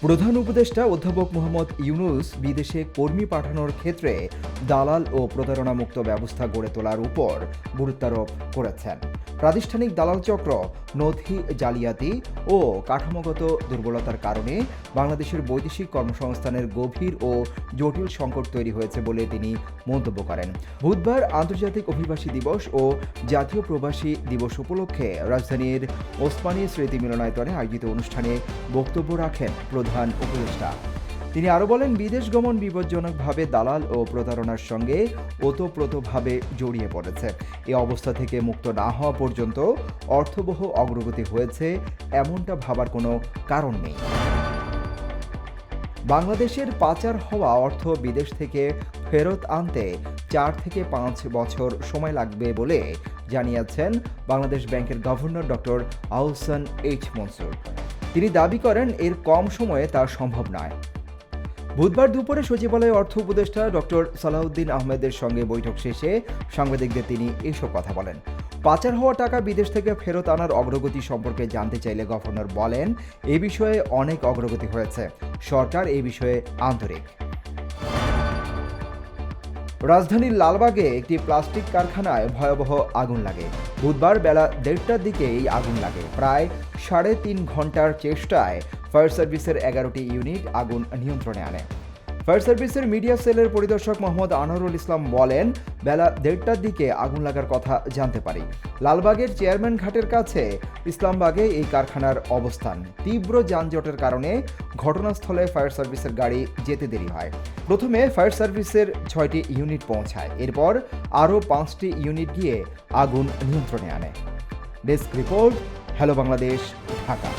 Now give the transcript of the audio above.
প্রধান উপদেষ্টা অধ্যাপক মোহাম্মদ ইউনূস বিদেশে কর্মী পাঠানোর ক্ষেত্রে দালাল ও প্রতারণামুক্ত ব্যবস্থা গড়ে তোলার উপর গুরুত্বারোপ করেছেন। প্রাতিষ্ঠানিক দালাল চক্র, নথি জালিয়াতি ও কাঠামোগত দুর্বলতার কারণে বাংলাদেশের বৈদেশিক কর্মসংস্থানের গভীর ও জটিল সংকট তৈরি হয়েছে বলে তিনি মন্তব্য করেন। বুধবার আন্তর্জাতিক অভিবাসী দিবস ও জাতীয় প্রবাসী দিবস উপলক্ষে রাজধানীর ওসমানী স্মৃতি মিলনায়তনে আয়োজিত অনুষ্ঠানে বক্তব্য রাখেন প্রধান উপদেষ্টা। তিনি আরও বলেন, বিদেশ গমন বিপজ্জনকভাবে দালাল ও প্রতারণার সঙ্গে ওতপ্রোতভাবে জড়িয়ে পড়েছে। এ অবস্থা থেকে মুক্ত না হওয়া পর্যন্ত অর্থবহ অগ্রগতি হয়েছে এমনটা ভাবার কোনো কারণ নেই। বাংলাদেশের পাচার হওয়া অর্থ বিদেশ থেকে ফেরত আনতে 4 থেকে 5 বছর সময় লাগবে বলে জানিয়েছেন বাংলাদেশ ব্যাংকের governor doctor Ahsan H Mansur. তিনি দাবি করেন, এর কম সময়ে তা সম্ভব নয়। বুধবার দুপুরে সচিবালয়ে অর্থ উপদেষ্টা ডক্টর সালাউদ্দিন আহমেদের সঙ্গে বৈঠক শেষে সাংবাদিকদের তিনি এসব কথা বলেন। পাচার হওয়া টাকা বিদেশ থেকে ফেরত আনার অগ্রগতি সম্পর্কে জানতে চাইলে গভর্নর বলেন, এ বিষয়ে অনেক অগ্রগতি হয়েছে, সরকার এই বিষয়ে আন্তরিক। রাজধানীর লালবাগে একটি প্লাস্টিক কারখানায় ভয়াবহ আগুন লাগে। বুধবার বেলা 1:30টার দিকে এই আগুন লাগে। প্রায় 3.5 ঘন্টার চেষ্টায় ফায়ার সার্ভিসের 11টি ইউনিট আগুন নিয়ন্ত্রণে আনে। ফায়ার সার্ভিসের মিডিয়া সেলের পরিদর্শক মোহাম্মদ আনোয়ারুল ইসলাম বলেন, বেলা 1:30টার দিকে আগুন লাগার কথা জানতে পারি। লালবাগের চেয়ারম্যান ঘাটের কাছে ইসলামবাগে এই কারখানার অবস্থান। তীব্র যানজটের কারণে ঘটনাস্থলে ফায়ার সার্ভিসের গাড়ি যেতে দেরি হয়। প্রথমে ফায়ার সার্ভিসের 6টি ইউনিট পৌঁছায়, এরপর আরও 5টি ইউনিট গিয়ে আগুন নিয়ন্ত্রণে আনে। Desk report, hello Bangladesh, Dhaka.